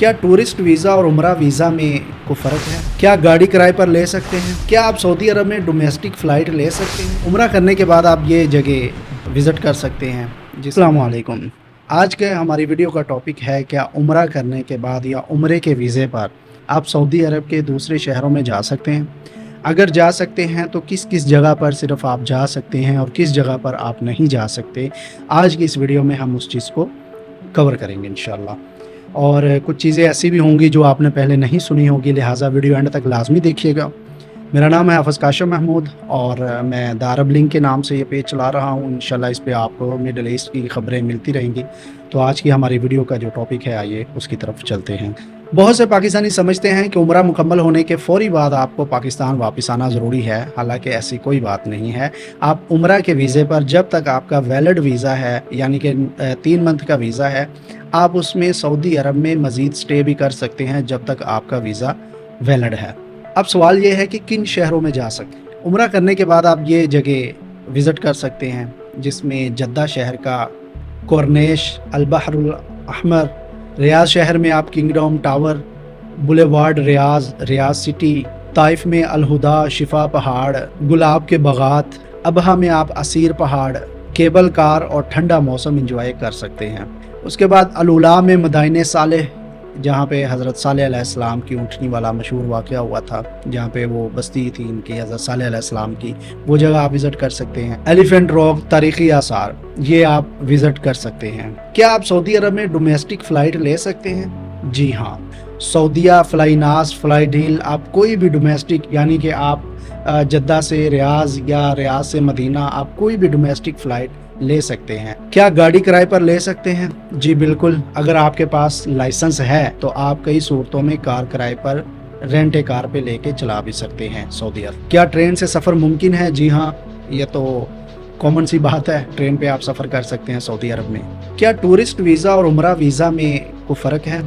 क्या tourist visa और उम्रा वीज़ा में कोई फ़र्क है? क्या गाड़ी किराए पर ले सकते हैं? क्या आप सऊदी अरब में डोमेस्टिक फ़्लाइट ले सकते हैं? उम्रा करने के बाद आप ये जगह विज़िट कर सकते हैं। जी अस्सलाम वालेकुम। आज के हमारी वीडियो का टॉपिक है क्या उम्रा करने के बाद या उम्रे के वीज़े पर आप सऊदी अरब के दूसरे शहरों में जा सकते हैं? अगर जा सकते हैं तो किस किस जगह पर सिर्फ आप जा सकते हैं और किस जगह पर आप नहीं जा सकते? आज की इस वीडियो में हम उस चीज़ को कवर करेंगे इंशाल्लाह। और कुछ चीज़ें ऐसी भी होंगी जो आपने पहले नहीं सुनी होगी, लिहाजा वीडियो एंड तक लाजमी देखिएगा। मेरा नाम है हाफ़िज़ काशिम महमूद और मैं द अरब लिंक के नाम से ये पेज चला रहा हूँ। इंशाल्लाह इस पे आपको मिडल ईस्ट की ख़बरें मिलती रहेंगी। तो आज की हमारी वीडियो का जो टॉपिक है, आइए उसकी तरफ चलते हैं। बहुत से पाकिस्तानी समझते हैं कि उम्रा मुकम्मल होने के फ़ौरी बाद आपको पाकिस्तान वापस आना ज़रूरी है, हालांकि ऐसी कोई बात नहीं है। आप उम्रा के वीज़े पर जब तक आपका वैलिड वीज़ा है, यानी कि 3 मंथ का वीज़ा है, आप उसमें सऊदी अरब में मज़ीद स्टे भी कर सकते हैं जब तक आपका वीज़ा वैलिड है। अब सवाल ये है कि किन शहरों में जा सकते हैं। उम्रा करने के बाद आप ये जगह विज़िट कर सकते हैं, जिसमें जद्दा शहर का कॉर्निश, अल बहरुल अहमर, रियाज शहर में आप किंगडम टावर, बुलेवार्ड रियाज, रियाज सिटी, ताइफ में अल हुदा, शिफा पहाड़, गुलाब के बागात, अबहा में आप असीर पहाड़, केबल कार और ठंडा मौसम एंजॉय कर सकते हैं। उसके बाद अल उला में मदाइने सालेह, जहाँ पे हज़रत सालेह अलैहिस्सलाम की ऊँटनी वाला मशहूर वाक़या हुआ था, जहाँ पे वो बस्ती थी इनकी हज़रत सालेह अलैहिस्सलाम की, वो जगह आप विज़िट कर सकते हैं। एलिफेंट रॉक, तारीख़ी आसार, ये आप विज़िट कर सकते हैं। क्या आप सऊदी अरब में डोमेस्टिक फ़्लाइट ले सकते हैं? जी हाँ, सऊदिया, फ्लाइनास, फ्लाई डील, आप कोई भी डोमेस्टिक, यानी कि आप जद्दा से रियाज या रियाज से मदीना, आप कोई भी डोमेस्टिक फ़्लाइट ले सकते हैं। क्या गाड़ी किराए पर ले सकते हैं? जी बिल्कुल। अगर आपके पास लाइसेंस है तो आप कई सूरतों में कार किराए पर, रेंट ए कार पे लेके चला भी सकते हैं सऊदी अरब। क्या ट्रेन से सफ़र मुमकिन है? जी हाँ, ये तो कॉमन सी बात है, ट्रेन पे आप सफ़र कर सकते हैं सऊदी अरब में। क्या टूरिस्ट वीज़ा और उम्रा वीज़ा में कोई फ़र्क है?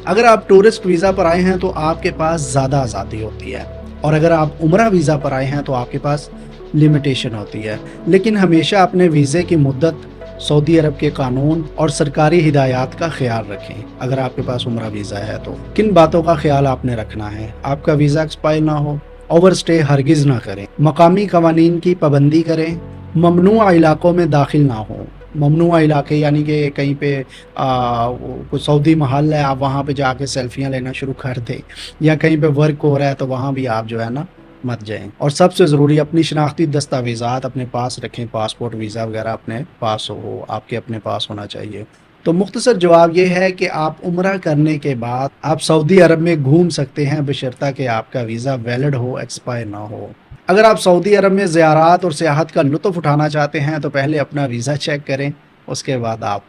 अगर आप टूरिस्ट वीज़ा पर आए हैं तो आपके पास ज़्यादा आज़ादी होती है, और अगर आप उम्रा वीज़ा पर आए हैं तो आपके पास लिमिटेशन होती है। लेकिन हमेशा अपने वीज़े की मुद्दत, सऊदी अरब के कानून और सरकारी हिदायत का ख्याल रखें। अगर आपके पास उम्रा वीज़ा है तो किन बातों का ख्याल आपने रखना है? आपका वीज़ा एक्सपायर ना हो, ओवर स्टे हरगिज़ ना करें, मकामी कवानीन की पाबंदी करें, ममनुआ इलाकों में दाखिल ना हो। ममनुआ इलाके यानी कि कहीं पे कुछ सऊदी महल है, आप वहाँ पे जाके सेल्फियाँ लेना शुरू कर दें, या कहीं पे वर्क हो रहा है तो वहाँ भी आप जो है ना मत जाएं। और सबसे ज़रूरी, अपनी शनाख्ती दस्तावेज़ात अपने पास रखें, पासपोर्ट, वीज़ा वगैरह अपने पास हो, आपके अपने पास होना चाहिए। तो मुख्तसर जवाब ये है कि आप उम्रा करने के बाद आप सऊदी अरब में घूम सकते हैं, बशर्ता कि आपका वीज़ा वैलिड हो, एक्सपायर ना हो। अगर आप सऊदी अरब में ज़ियारत और सियाहत का लुत्फ़ उठाना चाहते हैं तो पहले अपना वीज़ा चेक करें, उसके बाद आप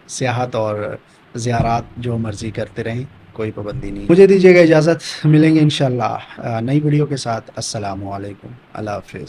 सियाहत और ज़ियारत जो मर्ज़ी करते रहें, कोई पाबंदी नहीं। मुझे दीजिएगा इजाज़त, मिलेंगे इंशाल्लाह नई वीडियो के साथ। अस्सलामु अलैकुम, अल्लाह हाफ़िज़।